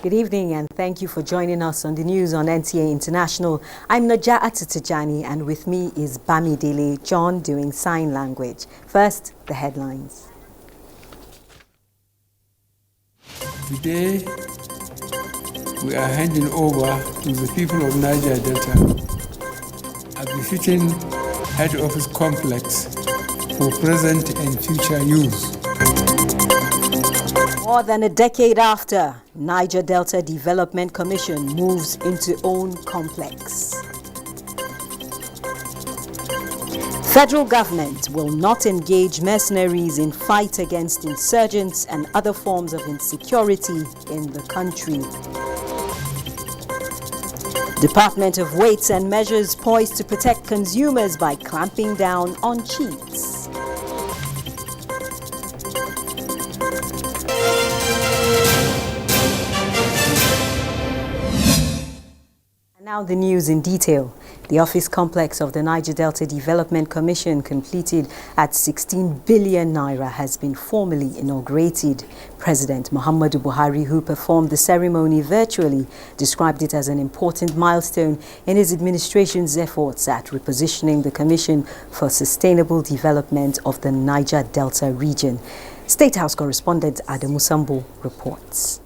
Good evening and thank you for joining us on the news on NTA International. I'm Najat Atitijani and with me is Bamidele John doing sign language. First, the headlines. Today, we are handing over to the people of Niger Delta a befitting head office complex for present and future use. More than a decade after, Niger Delta Development Commission moves into own complex. Federal government will not engage mercenaries in fight against insurgents and other forms of insecurity in the country. Department of Weights and Measures poised to protect consumers by clamping down on cheats. Now the news in detail. The office complex of the Niger Delta Development Commission, completed at 16 billion naira, has been formally inaugurated. President Muhammadu Buhari, who performed the ceremony virtually, described it as an important milestone in his administration's efforts at repositioning the Commission for Sustainable Development of the Niger Delta region. State House correspondent Adamu Sambo reports.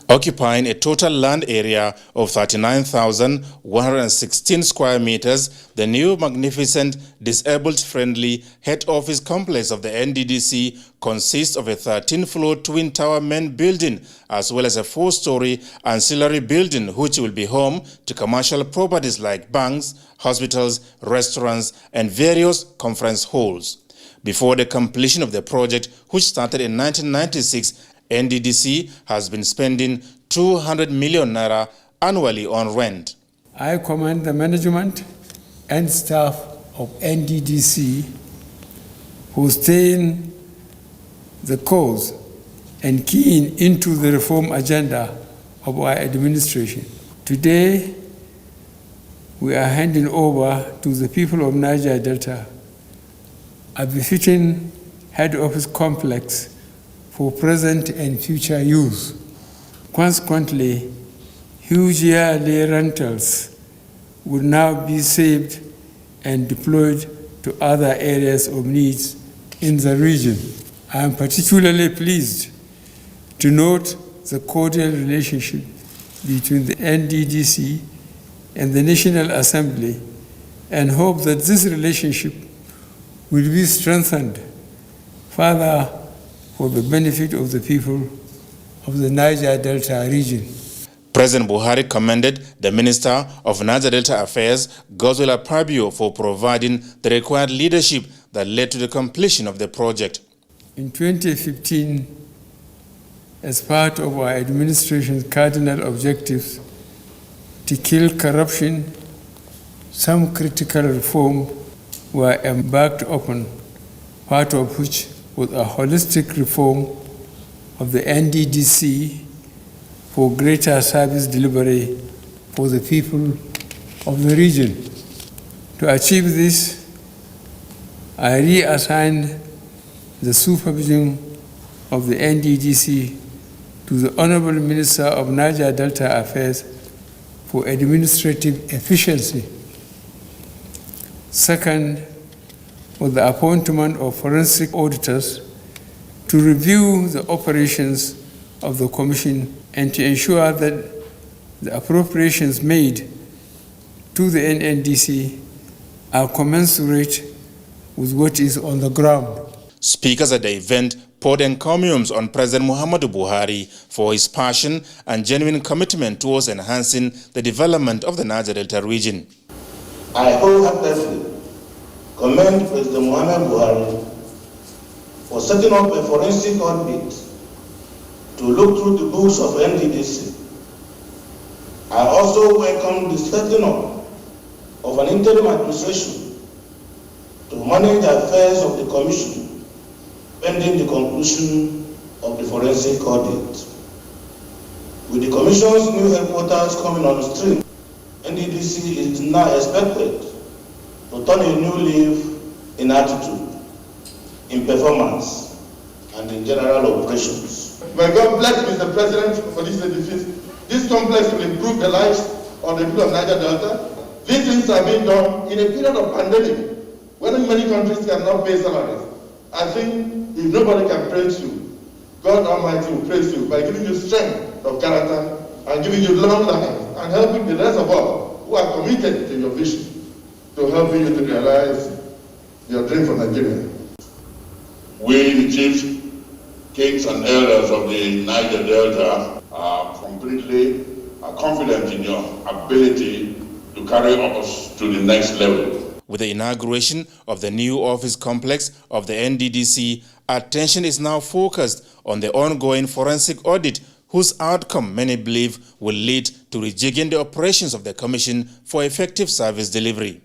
Occupying a total land area of 39,116 square meters, the new magnificent disabled-friendly head office complex of the NDDC consists of a 13-floor twin-tower main building as well as a 4-story ancillary building which will be home to commercial properties like banks, hospitals, restaurants, and various conference halls. Before the completion of the project, which started in 1996, NDDC has been spending 200 million naira annually on rent. I commend the management and staff of NDDC who staying the course and keying into the reform agenda of our administration. Today, we are handing over to the people of Niger Delta a befitting head office complex for present and future use. Consequently, huge yearly rentals will now be saved and deployed to other areas of needs in the region. I am particularly pleased to note the cordial relationship between the NDDC and the National Assembly and hope that this relationship will be strengthened further for the benefit of the people of the Niger Delta region. President Buhari commended the Minister of Niger Delta Affairs, Godswill Akpabio, for providing the required leadership that led to the completion of the project. In 2015, as part of our administration's cardinal objectives to kill corruption, some critical reforms were embarked upon, part of which was a holistic reform of the NDDC for greater service delivery for the people of the region. To achieve this, I reassigned the supervision of the NDDC to the Honorable Minister of Niger Delta Affairs for administrative efficiency. Second, with the appointment of forensic auditors to review the operations of the Commission and to ensure that the appropriations made to the NNDC are commensurate with what is on the ground. Speakers at the event poured encomiums on President Muhammadu Buhari for his passion and genuine commitment towards enhancing the development of the Niger Delta region. I wholeheartedly commend President Muhammadu Buhari for setting up a forensic audit to look through the books of NDDC. I also welcome the setting up of an interim administration to manage the affairs of the Commission pending the conclusion of the forensic audit. With the Commission's new headquarters coming on stream, NDDC is now expected to turn a new leaf in attitude, in performance, and in general operations. May God bless Mr. President for this edifice. This complex will improve the lives of the people of Niger Delta. These things are being done in a period of pandemic, when many countries cannot pay salaries. I think if nobody can praise you, God Almighty will praise you by giving you strength of character and giving you long life and helping the rest of us who are committed to your vision to helping you to realize your dream for Nigeria. We, the chiefs, kings and elders of the Niger Delta, are completely confident in your ability to carry us to the next level. With the inauguration of the new office complex of the NDDC, attention is now focused on the ongoing forensic audit, whose outcome many believe will lead to rejigging the operations of the Commission for effective service delivery.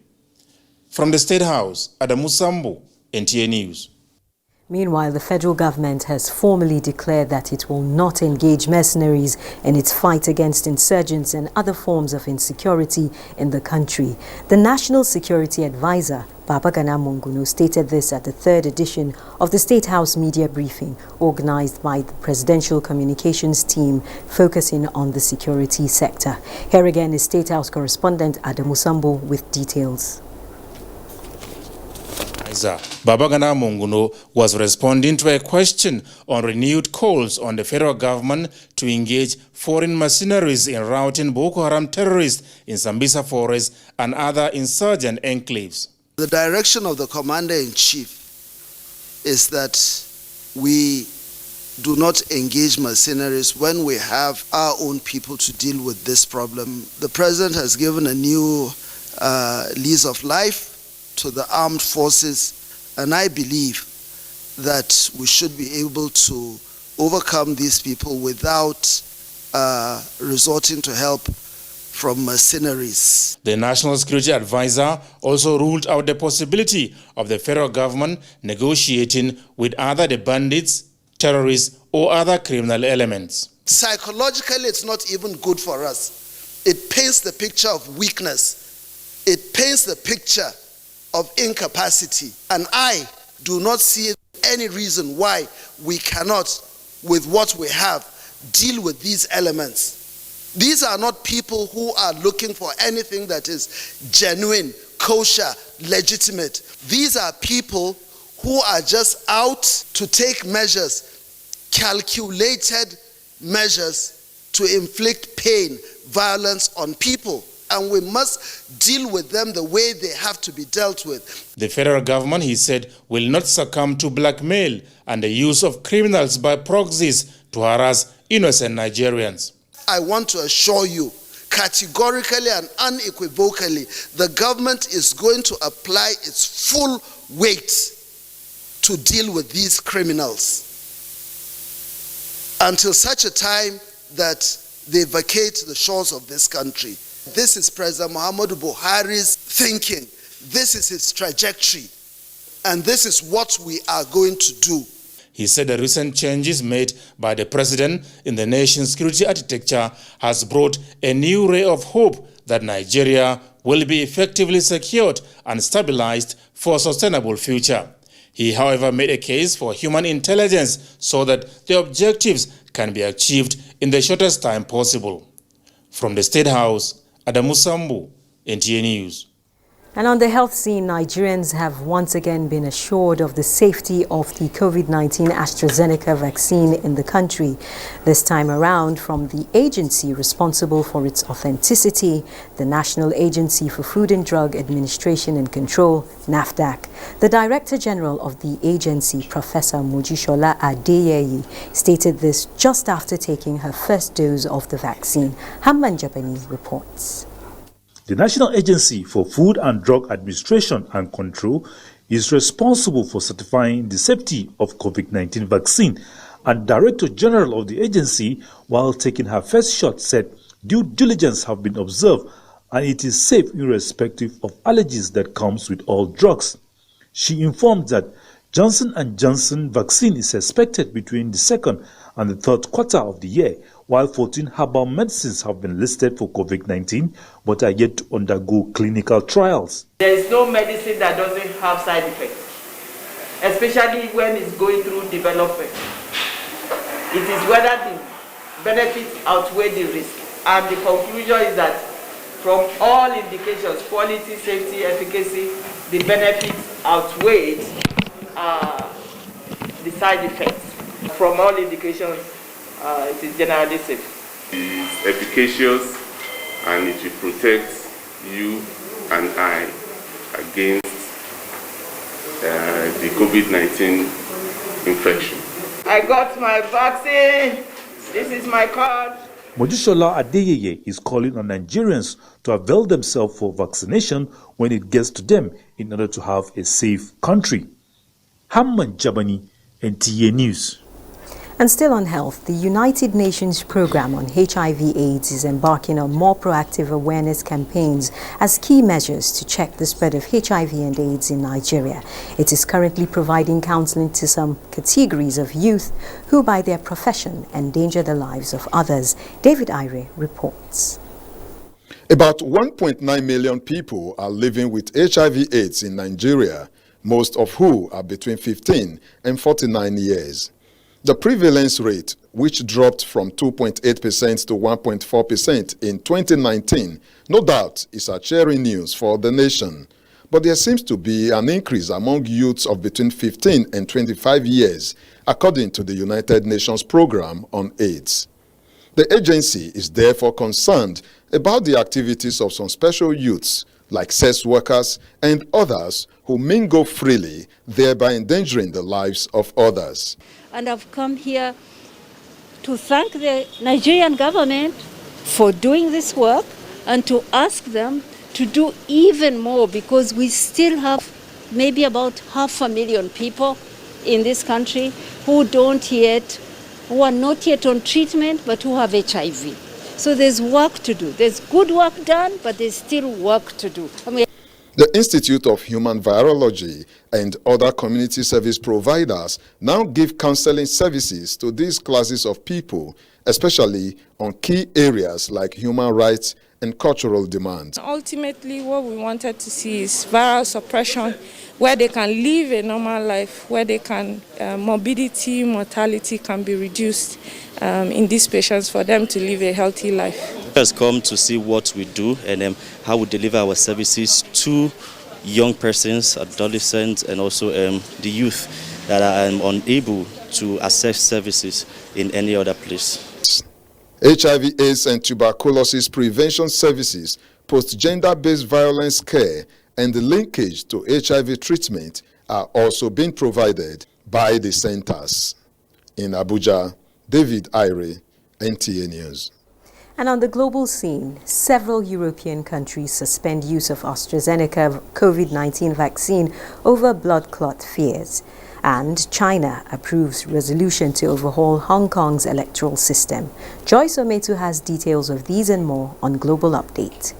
From the State House, Adamu Sambo, NTA News. Meanwhile, the federal government has formally declared that it will not engage mercenaries in its fight against insurgents and other forms of insecurity in the country. The National Security Advisor, Babagana Monguno, stated this at the third edition of the State House media briefing organized by the Presidential Communications team focusing on the security sector. Here again is State House correspondent Adamu Sambo with details. Babagana Monguno was responding to a question on renewed calls on the federal government to engage foreign mercenaries in routing Boko Haram terrorists in Sambisa Forest and other insurgent enclaves. The direction of the Commander-in-Chief is that we do not engage mercenaries when we have our own people to deal with this problem. The President has given a new lease of life to the armed forces, and I believe that we should be able to overcome these people without resorting to help from mercenaries. The National Security Advisor also ruled out the possibility of the federal government negotiating with either the bandits, terrorists, or other criminal elements. Psychologically, it's not even good for us. It paints the picture of weakness. It paints the picture of incapacity, and I do not see any reason why we cannot, with what we have, deal with these elements. These are not people who are looking for anything that is genuine, kosher, legitimate. These are people who are just out to take measures, calculated measures to inflict pain, violence on people. And we must deal with them the way they have to be dealt with. The federal government, he said, will not succumb to blackmail and the use of criminals by proxies to harass innocent Nigerians. I want to assure you, categorically and unequivocally, the government is going to apply its full weight to deal with these criminals until such a time that they vacate the shores of this country. This is President Muhammadu Buhari's thinking. This is his trajectory. And this is what we are going to do. He said the recent changes made by the president in the nation's security architecture has brought a new ray of hope that Nigeria will be effectively secured and stabilized for a sustainable future. He, however, made a case for human intelligence so that the objectives can be achieved in the shortest time possible. From the State House, Adamu Sambu, NTA News. And on the health scene, Nigerians have once again been assured of the safety of the COVID-19 AstraZeneca vaccine in the country. This time around, from the agency responsible for its authenticity, the National Agency for Food and Drug Administration and Control, NAFDAC. The Director General of the agency, Professor Mojisola Adeyeye, stated this just after taking her first dose of the vaccine. Hamman Japani reports. The National Agency for Food and Drug Administration and Control is responsible for certifying the safety of COVID-19 vaccine, and Director General of the agency, while taking her first shot, said due diligence have been observed and it is safe irrespective of allergies that comes with all drugs. She informed that Johnson & Johnson vaccine is expected between the second and the third quarter of the year, while 14 herbal medicines have been listed for COVID-19 but are yet to undergo clinical trials. There is no medicine that doesn't have side effects, especially when it's going through development. It is whether the benefits outweigh the risk. And the conclusion is that from all indications, quality, safety, efficacy, the benefits outweighed the side effects. From all indications, it is generally safe. It is efficacious and it will protect you and I against the COVID-19 infection. I got my vaccine. This is my card. Mojishola Adeyeye is calling on Nigerians to avail themselves for vaccination when it gets to them in order to have a safe country. Hamman Jabani, NTA News. And still on health, the United Nations program on HIV/AIDS is embarking on more proactive awareness campaigns as key measures to check the spread of HIV and AIDS in Nigeria. It is currently providing counseling to some categories of youth who, by their profession, endanger the lives of others. David Ire reports. About 1.9 million people are living with HIV/AIDS in Nigeria, most of who are between 15 and 49 years. The prevalence rate, which dropped from 2.8% to 1.4% in 2019, no doubt is a cheering news for the nation. But there seems to be an increase among youths of between 15 and 25 years, according to the United Nations program on AIDS. The agency is therefore concerned about the activities of some special youths, like sex workers and others who mingle freely, thereby endangering the lives of others. And I've come here to thank the Nigerian government for doing this work and to ask them to do even more, because we still have maybe about 500,000 people in this country who are not yet on treatment but who have HIV. So there's work to do. There's good work done, but there's still work to do. The Institute of Human Virology and other community service providers now give counseling services to these classes of people, especially on key areas like human rights and cultural demands. Ultimately, what we wanted to see is viral suppression, where they can live a normal life, where they can morbidity, mortality can be reduced in these patients for them to live a healthy life. Has come to see what we do and how we deliver our services to young persons, adolescents, and also the youth that are unable to access services in any other place. HIV/AIDS and tuberculosis prevention services, post-gender-based violence care, and the linkage to HIV treatment are also being provided by the centers. In Abuja, David Ire, NTA News. And on the global scene, several European countries suspend use of AstraZeneca COVID-19 vaccine over blood clot fears. And China approves resolution to overhaul Hong Kong's electoral system. Joyce Ometu has details of these and more on Global Update.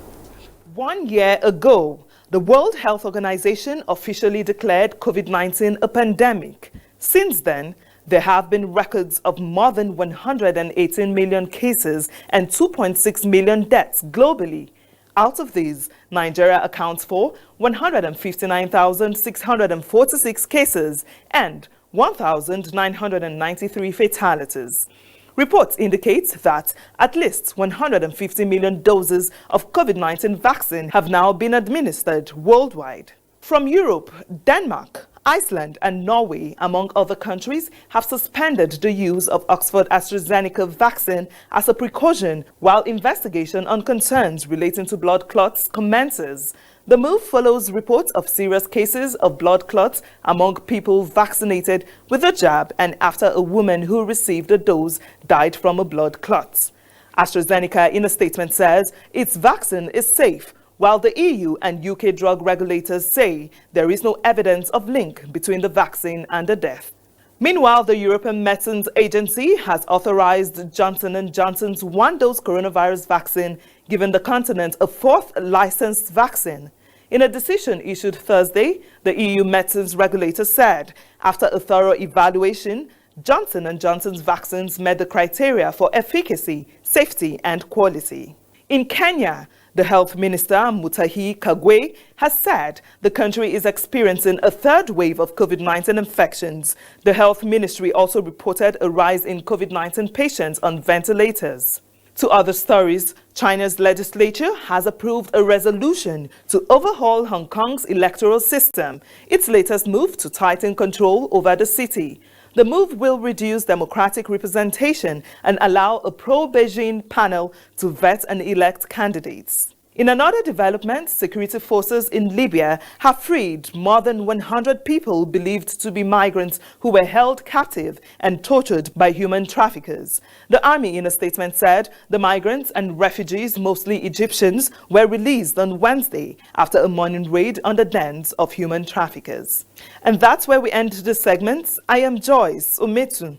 1 year ago, the World Health Organization officially declared COVID-19 a pandemic. Since then, there have been records of more than 118 million cases and 2.6 million deaths globally. Out of these, Nigeria accounts for 159,646 cases and 1,993 fatalities. Reports indicate that at least 150 million doses of COVID-19 vaccine have now been administered worldwide. From Europe, Denmark, Iceland and Norway, among other countries, have suspended the use of Oxford AstraZeneca vaccine as a precaution while investigation on concerns relating to blood clots commences. The move follows reports of serious cases of blood clots among people vaccinated with the jab and after a woman who received a dose died from a blood clot. AstraZeneca, in a statement, says its vaccine is safe, while the EU and UK drug regulators say there is no evidence of link between the vaccine and the death. Meanwhile, the European Medicines Agency has authorized Johnson & Johnson's one-dose coronavirus vaccine, giving the continent a fourth licensed vaccine. In a decision issued Thursday, the EU medicines regulator said, after a thorough evaluation, Johnson & Johnson's vaccines met the criteria for efficacy, safety and quality. In Kenya, The Health Minister, Mutahi Kagwe, has said the country is experiencing a third wave of COVID-19 infections. The Health Ministry also reported a rise in COVID-19 patients on ventilators. To other stories, China's legislature has approved a resolution to overhaul Hong Kong's electoral system, its latest move to tighten control over the city. The move will reduce democratic representation and allow a pro-Beijing panel to vet and elect candidates. In another development, security forces in Libya have freed more than 100 people believed to be migrants who were held captive and tortured by human traffickers. The army in a statement said the migrants and refugees, mostly Egyptians, were released on Wednesday after a morning raid on the dens of human traffickers. And that's where we end this segment. I am Joyce Umetu.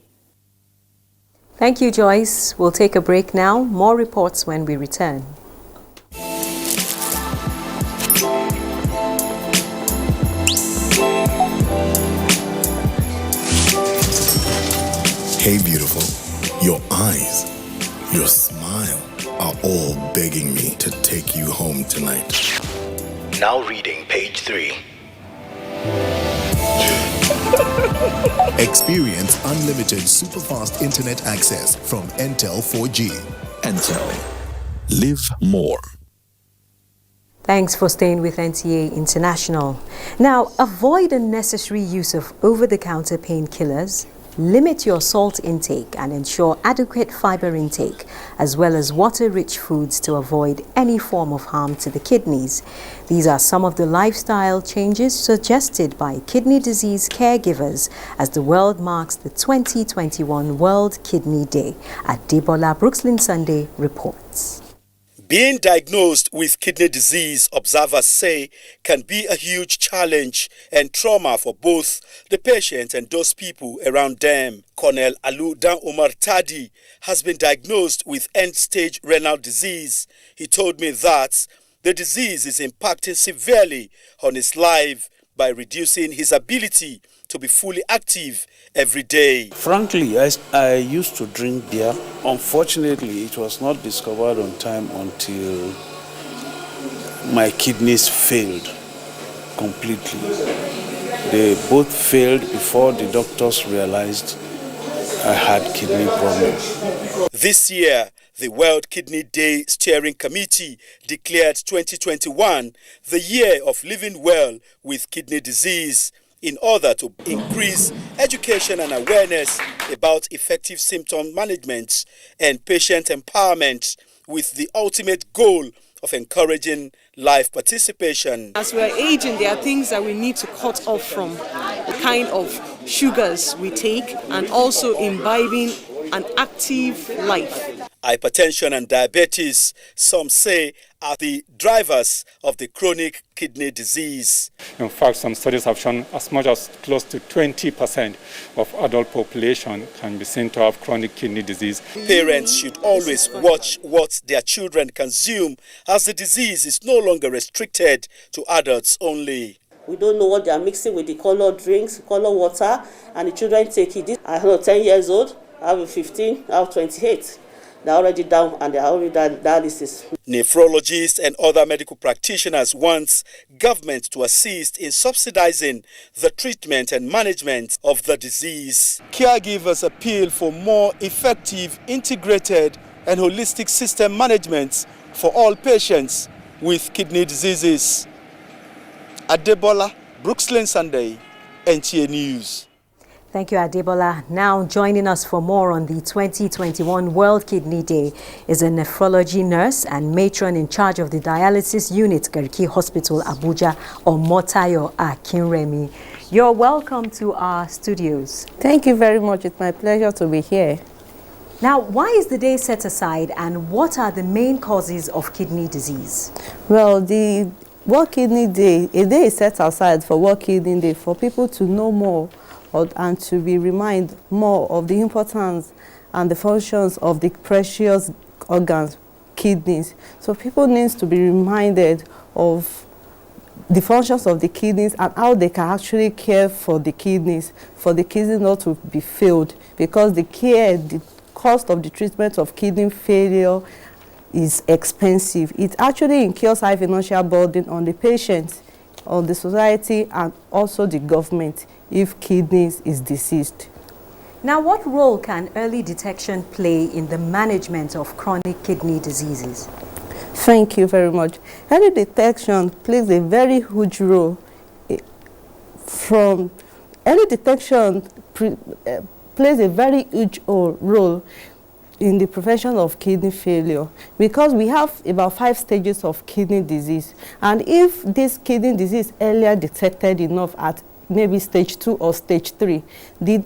Thank you, Joyce. We'll take a break now. More reports when we return. Hey beautiful, your eyes, your smile are all begging me to take you home tonight. Now reading page 3. Experience unlimited superfast internet access from Entel 4G. Entel. Live more. Thanks for staying with NTA International. Now, avoid unnecessary use of over-the-counter painkillers. Limit your salt intake and ensure adequate fiber intake, as well as water-rich foods to avoid any form of harm to the kidneys. These are some of the lifestyle changes suggested by kidney disease caregivers as the world marks the 2021 World Kidney Day. Adebola Brooksland Sunday reports. Being diagnosed with kidney disease, observers say, can be a huge challenge and trauma for both the patient and those people around them. Colonel Alu Dan Omar Tadi has been diagnosed with end-stage renal disease. He told me that the disease is impacting severely on his life by reducing his ability to be fully active every day. Frankly, I used to drink beer. Unfortunately, it was not discovered on time until my kidneys failed completely. They both failed before the doctors realized I had kidney problems. This year, the World Kidney Day Steering Committee declared 2021 the year of living well with kidney disease, in order to increase education and awareness about effective symptom management and patient empowerment, with the ultimate goal of encouraging life participation. As we're aging, there are things that we need to cut off from, the kind of sugars we take, and also imbibing an active life. Hypertension and diabetes, some say, are the drivers of the chronic kidney disease. In fact, some studies have shown as much as close to 20% of adult population can be seen to have chronic kidney disease. Parents should always watch what their children consume, as the disease is no longer restricted to adults only. We don't know what they are mixing with the colored drinks, colored water, and the children take it. I have 10 years old, I have 15, I have 28. They're already down and they're already dialysis. Nephrologists and other medical practitioners want government to assist in subsidizing the treatment and management of the disease. Caregivers appeal for more effective, integrated and holistic system management for all patients with kidney diseases. Adebola, Brooksland Sunday, NTA News. Thank you, Adebola. Now joining us for more on the 2021 World Kidney Day is a nephrology nurse and matron in charge of the dialysis unit, Garki Hospital, Abuja, Omotayo Akinremi. You're welcome to our studios. Thank you very much. It's my pleasure to be here. Now, why is the day set aside and what are the main causes of kidney disease? Well, the World Kidney Day, a day is set aside for World Kidney Day for people to know more and to be reminded more of the importance and the functions of the precious organs, kidneys. So people need to be reminded of the functions of the kidneys and how they can actually care for the kidneys not to be failed, because the cost of the treatment of kidney failure is expensive. It actually incurs high financial burden on the patient, on the society, and also the government if kidneys is diseased. Now, what role can early detection play in the management of chronic kidney diseases? Thank you very much. Early detection plays a very huge role. Early detection plays a very huge role in the prevention of kidney failure, because we have about 5 stages of kidney disease, and if this kidney disease earlier detected enough at maybe stage 2 or stage 3, the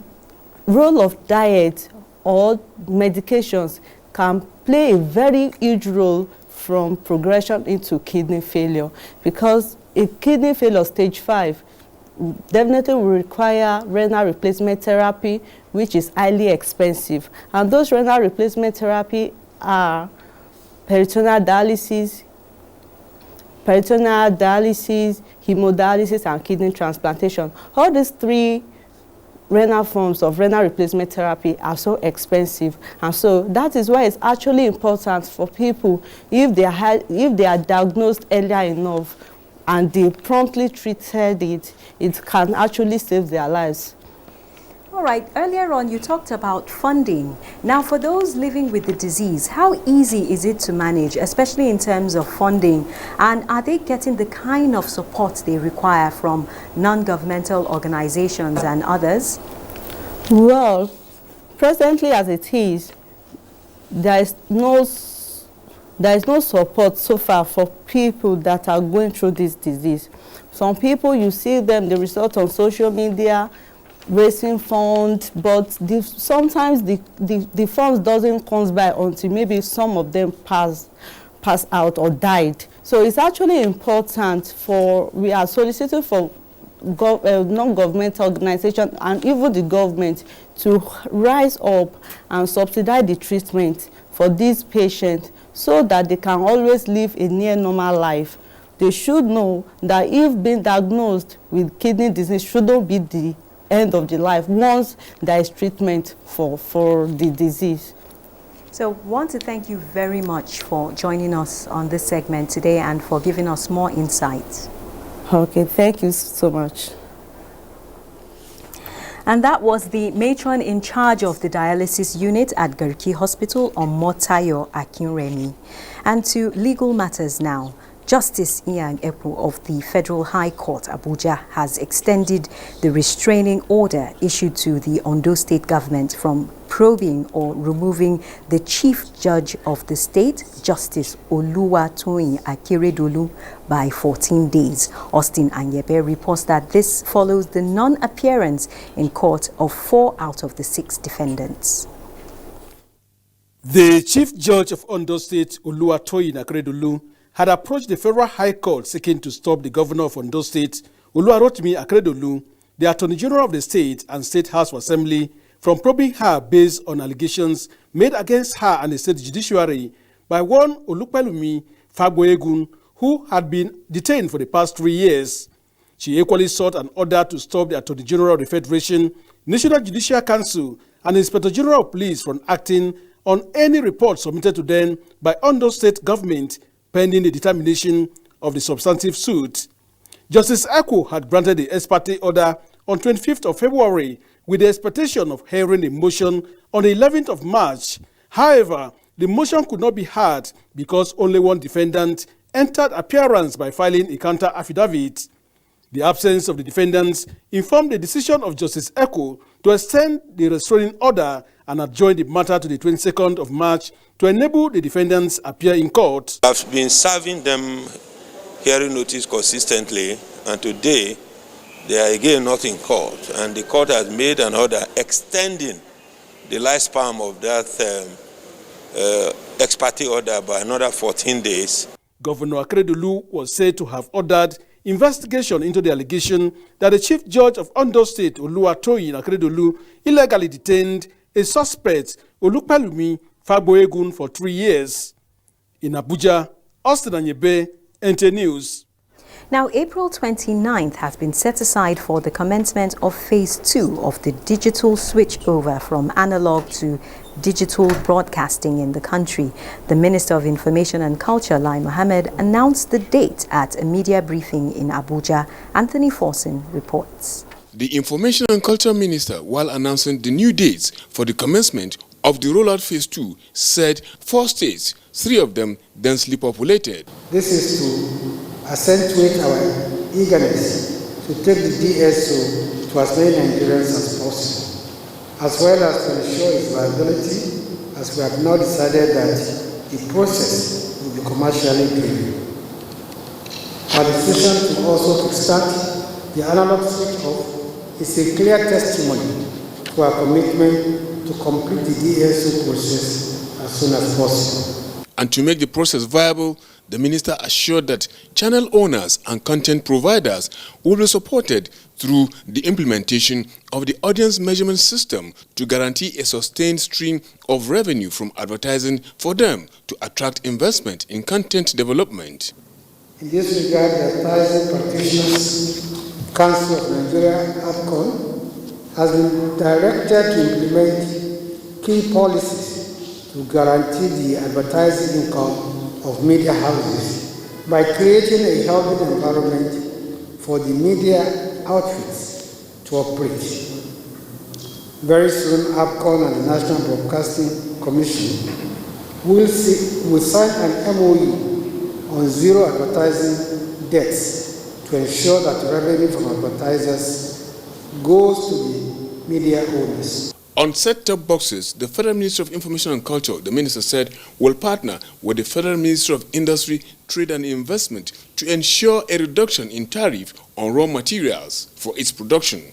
role of diet or medications can play a very huge role from progression into kidney failure, because a kidney failure stage 5 definitely will require renal replacement therapy, which is highly expensive. And those renal replacement therapy are peritoneal dialysis, hemodialysis, and kidney transplantation. All these 3 renal forms of renal replacement therapy are so expensive, and so that is why it's actually important for people, if they are diagnosed earlier enough and they promptly treated it, it can actually save their lives. All right, earlier on you talked about funding. Now, for those living with the disease, how easy is it to manage, especially in terms of funding? And are they getting the kind of support they require from non-governmental organizations and others? Well, presently as it is, there is no support so far for people that are going through this disease. Some people, you see them, they resort on social media, raising funds, but sometimes the funds doesn't come by until maybe some of them pass out or died. So it's actually important we are soliciting for non-governmental organizations and even the government to rise up and subsidize the treatment for these patients so that they can always live a near normal life. They should know that if being diagnosed with kidney disease shouldn't be the end of the life once there is treatment for the disease. So I want to thank you very much for joining us on this segment today and for giving us more insights. Okay, thank you so much. And that was the matron in charge of the dialysis unit at Garki Hospital, Omotayo Akinremi. And to legal matters now. Justice Ian Epu of the Federal High Court, Abuja, has extended the restraining order issued to the Ondo State government from probing or removing the Chief Judge of the state, Justice Oluwatoyin Akeredolu, by 14 days. Austin Anyebe reports that this follows the non-appearance in court of 4 out of the 6 defendants. The Chief Judge of Ondo State, Oluwatoyin Akeredolu, had approached the Federal High Court seeking to stop the Governor of Ondo State, Oluwarotimi Akeredolu, the Attorney General of the state and State House of Assembly, from probing her based on allegations made against her and the state judiciary by one Olupelumi Fagboegun, who had been detained for the past 3 years. She equally sought an order to stop the Attorney General of the Federation, National Judicial Council, and Inspector General of Police from acting on any report submitted to them by Ondo State government pending the determination of the substantive suit. Justice Eku had granted the ex parte order on 25th of February with the expectation of hearing the motion on the 11th of March. However, the motion could not be heard because only one defendant entered appearance by filing a counter affidavit. The absence of the defendants informed the decision of Justice Eku to extend the restraining order and adjourn the matter to the 22nd of March to enable the defendants appear in court. I've been serving them hearing notice consistently, and today they are again not in court, and the court has made an order extending the lifespan of that ex parte order by another 14 days. Governor Akeredolu was said to have ordered investigation into the allegation that the Chief Judge of Ondo State, Oluwatoyin Akeredolu, illegally detained a suspect, Olupelumi Fagboegun, for 3 years. In Abuja, Austin Anyebe, NTA News. Now, April 29th has been set aside for the commencement of Phase 2 of the digital switchover from analog to digital broadcasting in the country. The Minister of Information and Culture, Lai Mohammed, announced the date at a media briefing in Abuja. Anthony Forson reports. The Information and Culture Minister, while announcing the new dates for the commencement of the rollout Phase 2, said 4 states, 3 of them densely populated. This is to accentuate our eagerness to take the DSO to as many Nigerians as possible, as well as to ensure its viability, as we have now decided that the process will be commercially driven. Our decision to also kickstart the analog switch-off is a clear testimony to our commitment to complete the DSO process as soon as possible. And to make the process viable, the minister assured that channel owners and content providers will be supported through the implementation of the audience measurement system to guarantee a sustained stream of revenue from advertising for them to attract investment in content development. In this regard, the Advertising Practitioners Council of Nigeria, APCON, has been directed to implement key policies to guarantee the advertising income of media houses by creating a healthy environment for the media outfits to operate. Very soon, APCON and the National Broadcasting Commission will sign an MOU on zero advertising debts to ensure that revenue from advertisers goes to the media owners. On set-top boxes, the Federal Ministry of Information and Culture, the minister said, will partner with the Federal Ministry of Industry, Trade and Investment to ensure a reduction in tariff on raw materials for its production,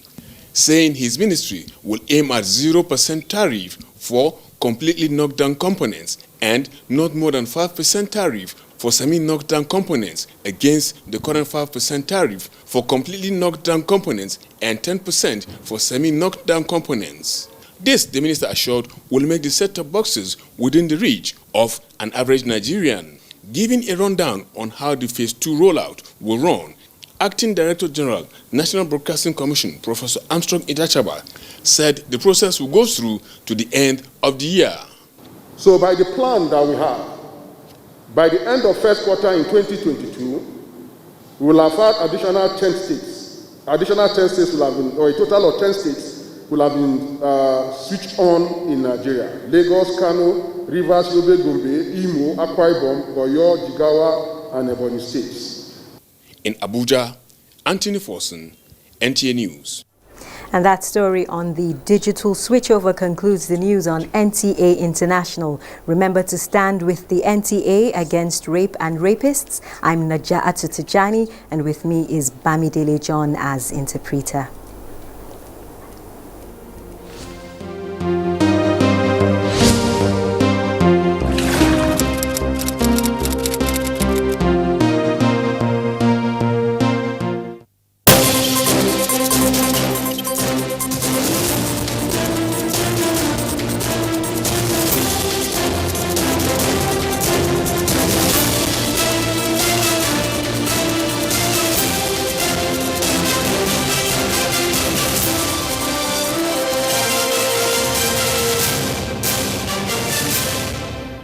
saying his ministry will aim at 0% tariff for completely knocked-down components and not more than 5% tariff for semi-knocked-down components against the current 5% tariff for completely knocked-down components and 10% for semi-knocked-down components. This, the minister assured, will make the set-top boxes within the reach of an average Nigerian. Giving a rundown on how the Phase 2 rollout will run, Acting Director General, National Broadcasting Commission, Professor Armstrong Idachaba, said the process will go through to the end of the year. So by the plan that we have, by the end of first quarter in 2022, we will have had additional 10 states. Additional 10 states will have been, or a total of 10 states will have been switched on in Nigeria. Lagos, Kano, Rivers, Yobe, Gombe, Imo, Akwa Ibom, Oyo, Jigawa, and Ebonyi states. In Abuja, Anthony Forson, NTA News. And that story on the digital switchover concludes the news on NTA International. Remember to stand with the NTA against rape and rapists. I'm Naja'atu Tijani, and with me is Bamidele John as interpreter.